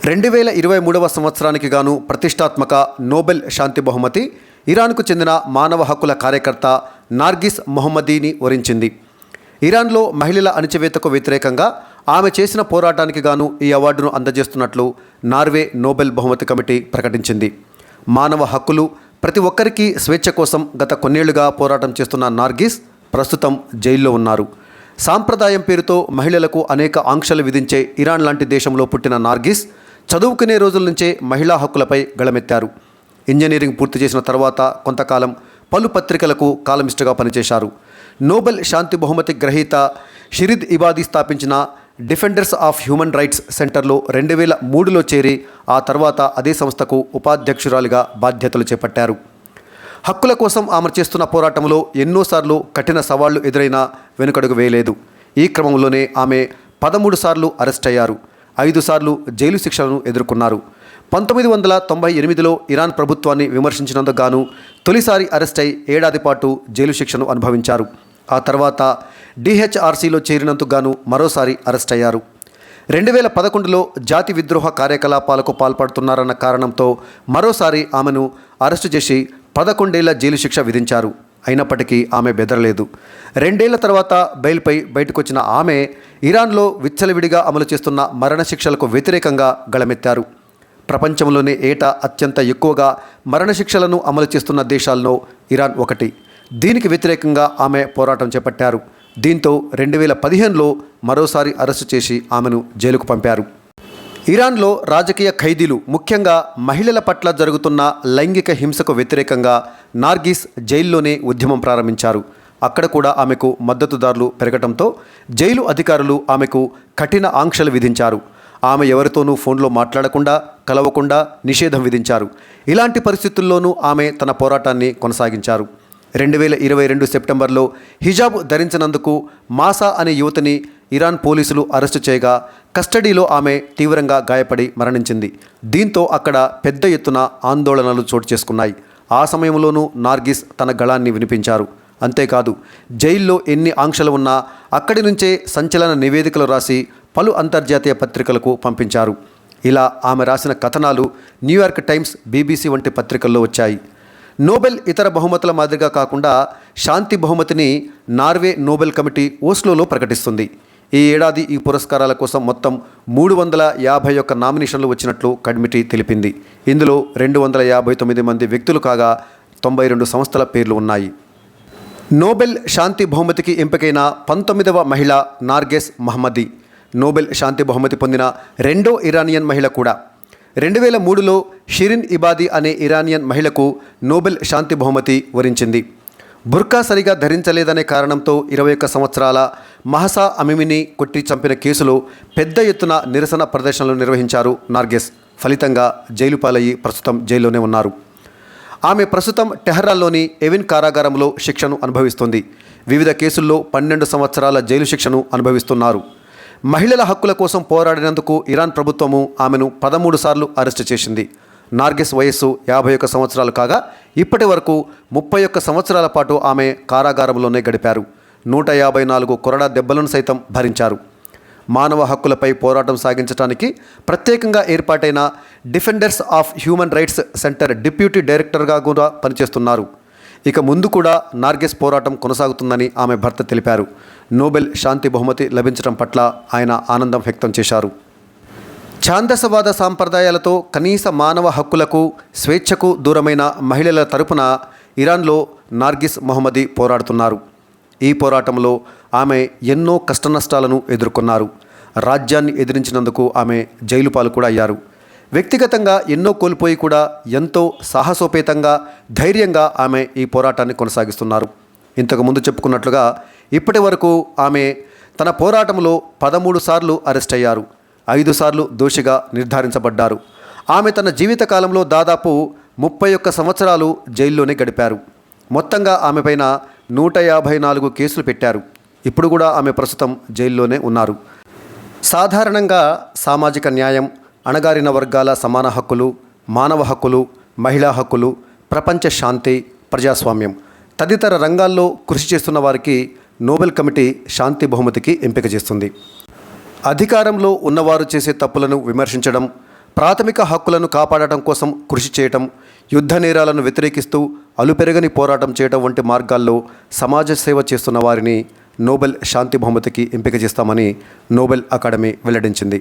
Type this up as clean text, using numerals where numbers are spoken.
2023వ సంవత్సరానికి గాను ప్రతిష్టాత్మక నోబెల్ శాంతి బహుమతి ఇరాన్కు చెందిన మానవ హక్కుల కార్యకర్త నార్గిస్ మొహమ్మదీని వరించింది. ఇరాన్లో మహిళల అణచివేతకు వ్యతిరేకంగా ఆమె చేసిన పోరాటానికి గాను ఈ అవార్డును అందజేస్తున్నట్లు నార్వే నోబెల్ బహుమతి కమిటీ ప్రకటించింది. మానవ హక్కులు, ప్రతి ఒక్కరికి స్వేచ్ఛ కోసం గత కొన్నేళ్లుగా పోరాటం చేస్తున్న నార్గిస్ ప్రస్తుతం జైల్లో ఉన్నారు. సాంప్రదాయం పేరుతో మహిళలకు అనేక ఆంక్షలు విధించే ఇరాన్ లాంటి దేశంలో పుట్టిన నార్గిస్ చదువుకునే రోజుల నుంచే మహిళా హక్కులపై గళమెత్తారు. ఇంజనీరింగ్ పూర్తి చేసిన తర్వాత కొంతకాలం పలు పత్రికలకు కాలమిస్టుగా పనిచేశారు. నోబెల్ శాంతి బహుమతి గ్రహీత షిరిద్ ఇబాదీ స్థాపించిన డిఫెండర్స్ ఆఫ్ హ్యూమన్ రైట్స్ సెంటర్లో 2003లో చేరి ఆ తర్వాత అదే సంస్థకు ఉపాధ్యక్షురాలిగా బాధ్యతలు చేపట్టారు. హక్కుల కోసం ఆమె చేస్తున్న పోరాటంలో ఎన్నోసార్లు కఠిన సవాళ్లు ఎదురైనా వెనుకడుగు వేయలేదు. ఈ క్రమంలోనే ఆమె 13 సార్లు అరెస్ట్ అయ్యారు. 5 సార్లు జైలు శిక్షలను ఎదుర్కొన్నారు. 1998లో ఇరాన్ ప్రభుత్వాన్ని విమర్శించినందుకు గాను తొలిసారి అరెస్ట్ అయి ఏడాది పాటు జైలు శిక్షను అనుభవించారు. ఆ తర్వాత డిహెచ్ఆర్సీలో చేరినందుకు గాను మరోసారి అరెస్ట్ అయ్యారు. 2011లో జాతి విద్రోహ కార్యకలాపాలకు పాల్పడుతున్నారన్న కారణంతో మరోసారి ఆమెను అరెస్టు చేసి 11 ఏళ్ల జైలు శిక్ష విధించారు. అయినప్పటికీ ఆమె బెదరలేదు. 2 ఏళ్ల తర్వాత బెయిల్పై బయటకొచ్చిన ఆమె ఇరాన్లో విచ్చలవిడిగా అమలు చేస్తున్న మరణశిక్షలకు వ్యతిరేకంగా గళమెత్తారు. ప్రపంచంలోనే ఏటా అత్యంత ఎక్కువగా మరణశిక్షలను అమలు చేస్తున్న దేశాల్లో ఇరాన్ ఒకటి. దీనికి వ్యతిరేకంగా ఆమె పోరాటం చేపట్టారు. దీంతో 2015లో మరోసారి అరెస్టు చేసి ఆమెను జైలుకు పంపారు. ఇరాన్లో రాజకీయ ఖైదీలు, ముఖ్యంగా మహిళల పట్ల జరుగుతున్న లైంగిక హింసకు వ్యతిరేకంగా నార్గిస్ జైల్లోనే ఉద్యమం ప్రారంభించారు. అక్కడ కూడా ఆమెకు మద్దతుదారులు పెరగడంతో జైలు అధికారులు ఆమెకు కఠిన ఆంక్షలు విధించారు. ఆమె ఎవరితోనూ ఫోన్లో మాట్లాడకుండా, కలవకుండా నిషేధం విధించారు. ఇలాంటి పరిస్థితుల్లోనూ ఆమె తన పోరాటాన్ని కొనసాగించారు. 2022 సెప్టెంబర్లో హిజాబ్ ధరించినందుకు మాసా అనే యువతిని ఇరాన్ పోలీసులు అరెస్టు చేయగా కస్టడీలో ఆమె తీవ్రంగా గాయపడి మరణించింది. దీంతో అక్కడ పెద్ద ఎత్తున ఆందోళనలు చోటు చేసుకున్నాయి. ఆ సమయంలోనూ నార్గిస్ తన గళాన్ని వినిపించారు. అంతేకాదు, జైల్లో ఎన్ని ఆంక్షలు ఉన్నా అక్కడి నుంచే సంచలన నివేదికలు రాసి పలు అంతర్జాతీయ పత్రికలకు పంపించారు. ఇలా ఆమె రాసిన కథనాలు న్యూయార్క్ టైమ్స్, BBC వంటి పత్రికల్లో వచ్చాయి. నోబెల్ ఇతర బహుమతుల మాదిరిగా కాకుండా శాంతి బహుమతిని నార్వే నోబెల్ కమిటీ ఓస్లోలో ప్రకటిస్తుంది. ఈ ఏడాది ఈ పురస్కారాల కోసం మొత్తం 351 నామినేషన్లు వచ్చినట్లు కమిటీ తెలిపింది. ఇందులో 259 మంది వ్యక్తులు కాగా 92 సంస్థల పేర్లు ఉన్నాయి. నోబెల్ శాంతి బహుమతికి ఎంపికైన 19వ మహిళ నార్గిస్ మొహమ్మదీ. నోబెల్ శాంతి బహుమతి పొందిన రెండో ఇరానియన్ మహిళ కూడా. 2003లో షిరిన్ ఇబాదీ అనే ఇరానియన్ మహిళకు నోబెల్ శాంతి బహుమతి వరించింది. బుర్కా సరిగా ధరించలేదనే కారణంతో 21 సంవత్సరాల మహసా అమినీని కొట్టి చంపిన కేసులో పెద్ద ఎత్తున నిరసన ప్రదర్శనలు నిర్వహించారు నార్గిస్. ఫలితంగా జైలు పాలయ్యి ప్రస్తుతం జైల్లోనే ఉన్నారు. ఆమె ప్రస్తుతం టెహరాన్లోని ఎవిన్ కారాగారంలో శిక్షను అనుభవిస్తుంది. వివిధ కేసుల్లో 12 సంవత్సరాల జైలు శిక్షను అనుభవిస్తున్నారు. మహిళల హక్కుల కోసం పోరాడినందుకు ఇరాన్ ప్రభుత్వము ఆమెను 13 సార్లు అరెస్టు చేసింది. నార్గిస్ వయస్సు 51 సంవత్సరాలు కాగా ఇప్పటి వరకు 31 సంవత్సరాల పాటు ఆమె కారాగారంలోనే గడిపారు. 154 కొరడా దెబ్బలను సైతం భరించారు. మానవ హక్కులపై పోరాటం సాగించడానికి ప్రత్యేకంగా ఏర్పాటైన defenders of human rights centre deputy డైరెక్టర్గా కూడా పనిచేస్తున్నారు. ఇక ముందు కూడా నార్గిస్ పోరాటం కొనసాగుతుందని ఆమె భర్త తెలిపారు. నోబెల్ శాంతి బహుమతి లభించడం పట్ల ఆయన ఆనందం వ్యక్తం చేశారు. ఛాందసవాద సాంప్రదాయాలతో కనీస మానవ హక్కులకు, స్వేచ్ఛకు దూరమైన మహిళల తరపున ఇరాన్లో నార్గిస్ మొహమ్మదీ పోరాడుతున్నారు. ఈ పోరాటంలో ఆమె ఎన్నో కష్టనష్టాలను ఎదుర్కొన్నారు. రాజ్యాన్ని ఎదిరించినందుకు ఆమె జైలు పాలు కూడా అయ్యారు. వ్యక్తిగతంగా ఎన్నో కోల్పోయి కూడా ఎంతో సాహసోపేతంగా, ధైర్యంగా ఆమె ఈ పోరాటాన్ని కొనసాగిస్తున్నారు. ఇంతకుముందు చెప్పుకున్నట్లుగా ఇప్పటి వరకు ఆమె తన పోరాటంలో 13 సార్లు అరెస్ట్ అయ్యారు. 5 సార్లు దోషిగా నిర్ధారించబడ్డారు. ఆమె తన జీవితకాలంలో దాదాపు 31 సంవత్సరాలు జైల్లోనే గడిపారు. మొత్తంగా ఆమెపైన 154 కేసులు పెట్టారు. ఇప్పుడు కూడా ఆమె ప్రస్తుతం జైల్లోనే ఉన్నారు. సాధారణంగా సామాజిక న్యాయం, అణగారిన వర్గాల సమాన హక్కులు, మానవ హక్కులు, మహిళా హక్కులు, ప్రపంచ శాంతి, ప్రజాస్వామ్యం తదితర రంగాల్లో కృషి చేస్తున్న వారికి నోబెల్ కమిటీ శాంతి బహుమతికి ఎంపిక చేస్తుంది. అధికారంలో ఉన్నవారు చేసే తప్పులను విమర్శించడం, ప్రాథమిక హక్కులను కాపాడటం కోసం కృషి చేయటం, యుద్ధ నేరాలను వ్యతిరేకిస్తూ అలుపెరగని పోరాటం చేయటం వంటి మార్గాల్లో సమాజ సేవ చేస్తున్న వారిని నోబెల్ శాంతి బహుమతికి ఎంపిక చేస్తామని నోబెల్ అకాడమీ వెల్లడించింది.